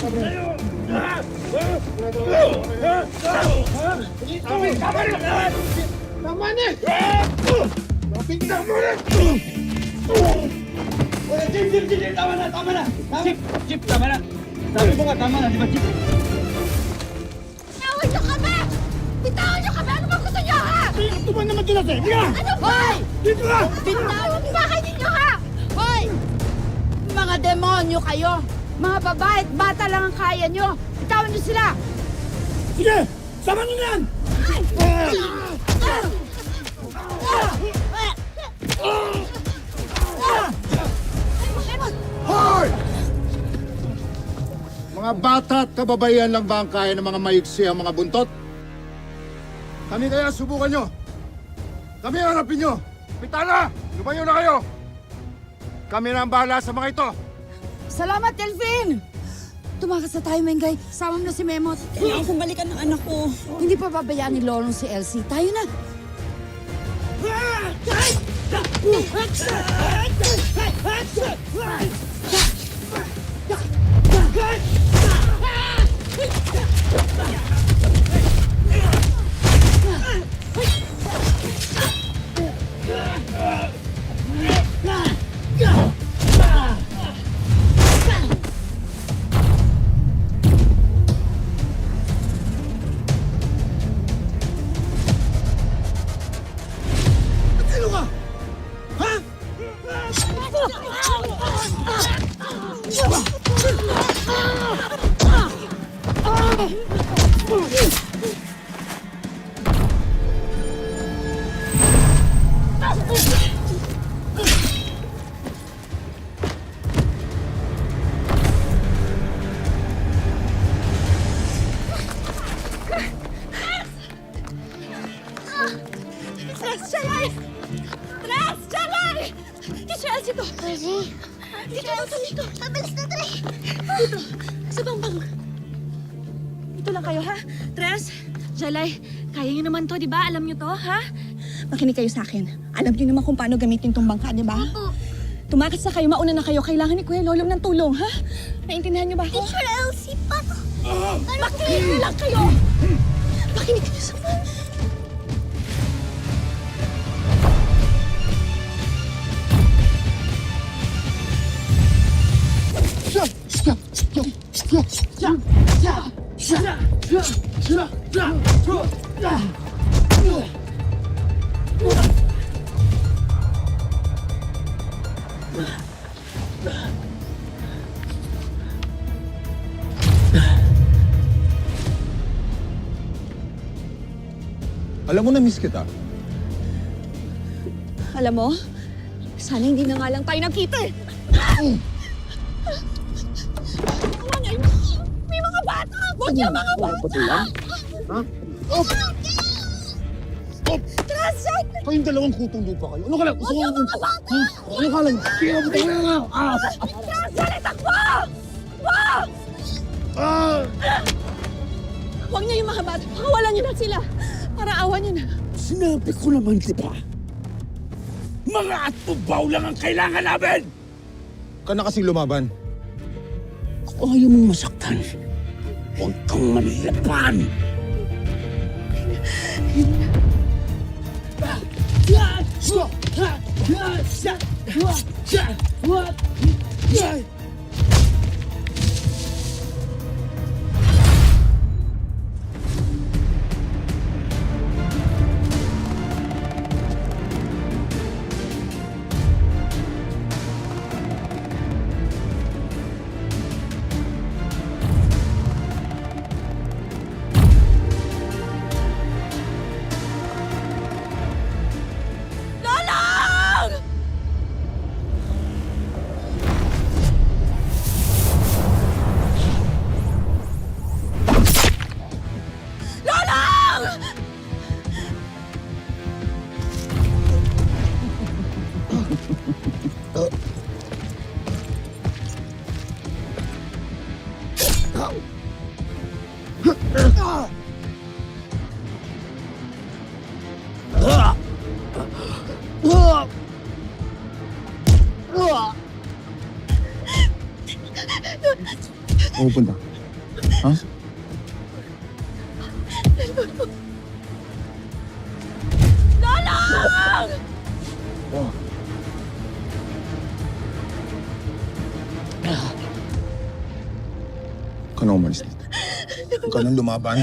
Tama na! Tama na! Chip! Tama na! Tama na! Chip! Tama na! Sabi mo nga, tama na, di ba, Chip? Bitawan niyo kami! Bitawan niyo kami! Ano ba gusto niyo, ha? Tuman naman doon natin! Higa! Ano ba? Dito ka! Bitawan niyo ba kayo ninyo, ha? Hoy! Mga demonyo kayo! Mga babae at bata lang ang kaya niyo! Bitawan niyo sila! Sige! Sama niyo na yan! Hoy! Mga bata at kababayan lang ba ang kaya ng mga maigsi ang mga buntot? Kami kaya subukan nyo. Kami ang harapin nyo. Pitana! Lumayo na kayo! Kami na ang bahala sa mga ito. Salamat, Delphine! Tumakas na tayo, Mengay. Sama mo na si Memot. Kailangan kong balikan ng anak ko. Hindi pa babayaan ni Lolong si Elsie. Tayo na! Sino ka? Ha? Tres, Chalay! Tres, Chalay! Di si Elsie to! Dito! Mabilis na, Tre! Dito, sa bangbang. Dito lang kayo, ha? Tres, Chalay, kaya niyo naman to, di ba? Alam niyo to, ha? Makinig kayo sa akin. Alam niyo naman kung paano gamitin tong bangka, di ba? Tumakas na kayo, mauna na kayo. Kailangan ni Kuya Lolong ng tulong, ha? Naintindihan niyo ba ako? Teacher Elsie, paano? Makinig lang kayo! Makinig kayo sa akin. Alam mo na miss kita. Alam mo, sana hindi na nga lang tayo nagkita eh. May mga bata! Huwag niya mga bata! Trasyon! Kayong dalawang kutong lupa kayo. Ano ka lang? Huwag niya mga bata! Ano ka lang? Kaya mo tayo na! Trasyon! Itakbo! Wag! Huwag niya yung mga bata. Pakawalan niyo na sila. Para awan niyo na. Sinabi ko naman, di ba? Mga atubaw lang ang kailangan namin! Ka na kasing lumaban. Kung ayaw mong masaktan, huwag kang manilapan! Lolong! Lolong! Pupunta. Ha? Huwag ka na umalis dito. Huwag ka nang lumaban.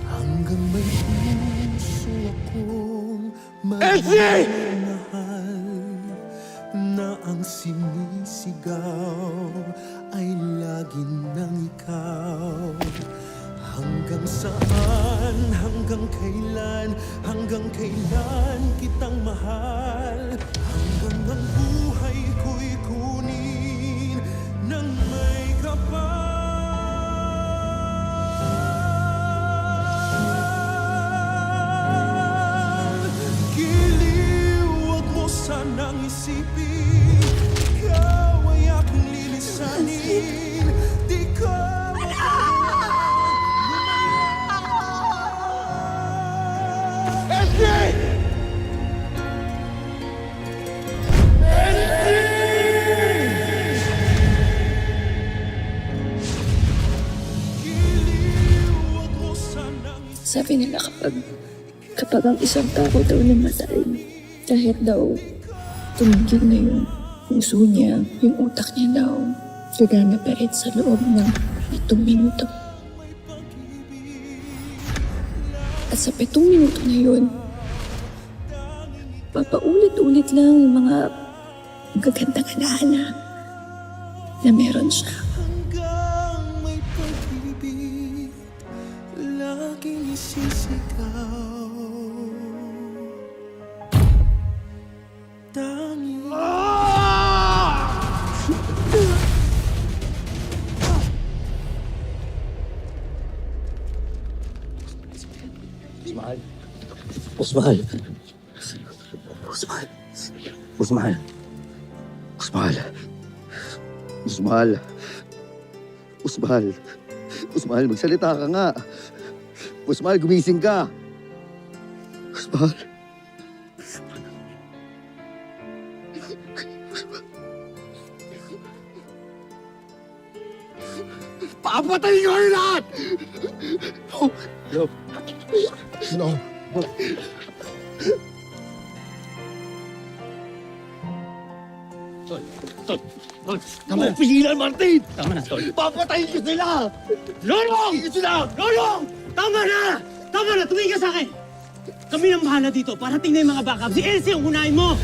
Hanggang may puso akong Elsie! mahal na ang sinisigaw ay lagi nang ikaw. Hanggang saan, hanggang kailan kitang mahal? Hanggang ang buhay ko'y kunin ng may kapal. Giliw, huwag mo sanang isipin, ikaw ay aking lilisanin. Di ko Sabi nila kapag ang isang tao daw namatay, kahit daw tumigil na yung puso niya, yung utak niya daw, gagana pa rin sa loob ng 7 minuto. At sa 7 minuto na yun, papaulit-ulit lang yung mga gagandang alaala na meron siya. hanggang may pag-ibig, laging isisigaw. Tanging Usman! Usman! Usman! Usman! Usman! Usman! Usman, magsalita ka nga! Usman, gumising ka! Usman! Papatay ko kayo lahat! No. Tama na! Pigilan, Martin! Tama na, Tol. Papatayin ko sila! Lolong! Tigil sila! Lolong! Tama na! Tama na! Tumingin ka sa akin! Kami nang bahala dito. Parating na yung mga backup. Si Elsie ang unahin mo!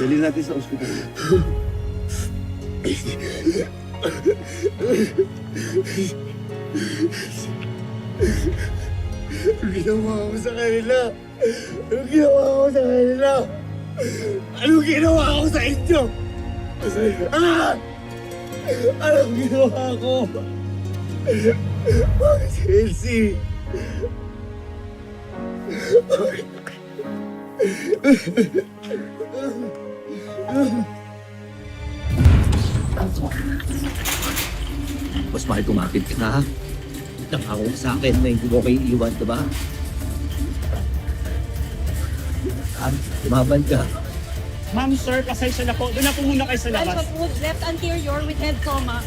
Dali natin sa ospital. Anong ginawa ko sa kanila? Anong ginawa ko sa kanila? Anong ginawa ko sa inyo? Ah! Anong ginawa ko? Bakit si Elsie? Mas mahal kumapit ka, ha? Nakako ka sa akin na hindi mo kayo iiwan, diba? Lumaban ka. Ma'am, sir, pasensya na po. Doon na po muna kayo sa labas. Left anterior with head trauma.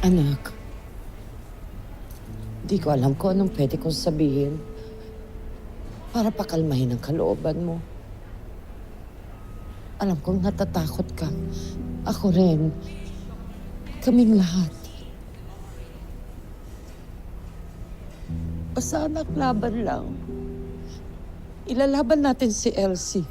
Anak, di ko alam kung anong pwede kong sabihin para pakalmahin ang kalooban mo. Alam kong natatakot ka. Ako rin. Kaming lahat. Basta anak, laban lang. Ilalaban natin si Elsie.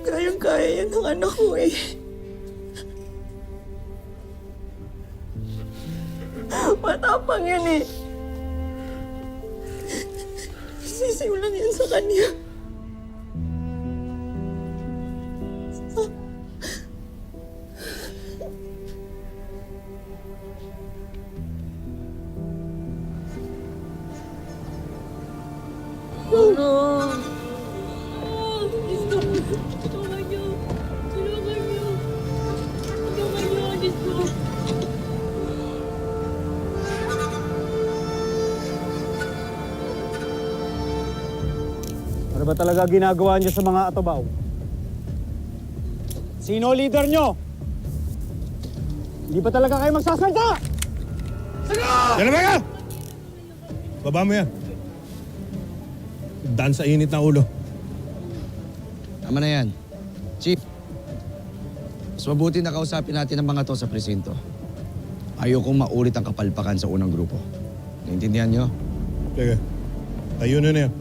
Kayang-kaya yan ng anak ko eh. Matapang yan eh. Sisimulan yan sa kanya. Ano ba talaga ginagawa niyo sa mga atobaw? Sino leader niyo? Hindi ba talaga kayo magsasalta? Yan na ba yan? Baba mo yan. Daan sa init na ulo. Tama na yan. Chief, mas mabuti na kausapin natin ang mga to sa presinto. Ayokong maulit ang kapalpakan sa unang grupo. Naintindihan nyo? Sige. Tayo na yan.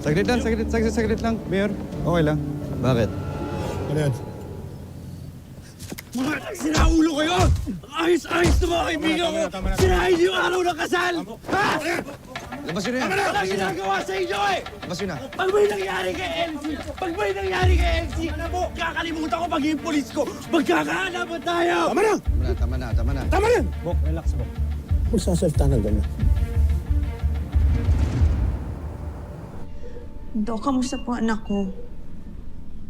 Saglit lang, Mayor. Okay lang. Bakit? Ano yan? Mga sinaulo kayo! Ayos-ayos na mga kaibigan ko! Sirahin niyo yung araw ng kasal! Ha? Labas yun na yan! Wala ginagawa sa inyo eh! Labas yun na! Pag may nangyari kay Elsie, kakalimutan ko maging polis ko, magkakaalaman tayo! Tama na! Tama na. Tama na! Bok, relax, Bok. Magsasalta ng gano'n. Dok, kamusta po anak ko?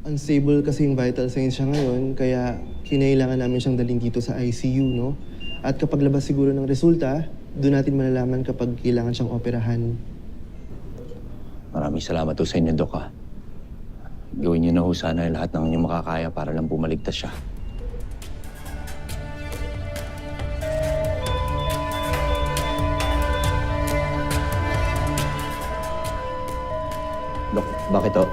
Unstable kasi yung vital signs siya ngayon, kaya kinailangan namin siyang dalhin dito sa ICU, no? At kapag labas siguro ng resulta, doon natin malalaman kapag kailangan siyang operahan. Maraming salamat po sa inyo, Dok, ha. Gawin niyo na ho sana lahat ng inyong makakaya para lang pumaligtas siya. Dok, bakit to?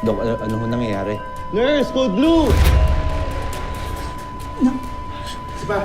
Dok, ano ho nangyayari? Nurse, Code Blue! Sipa!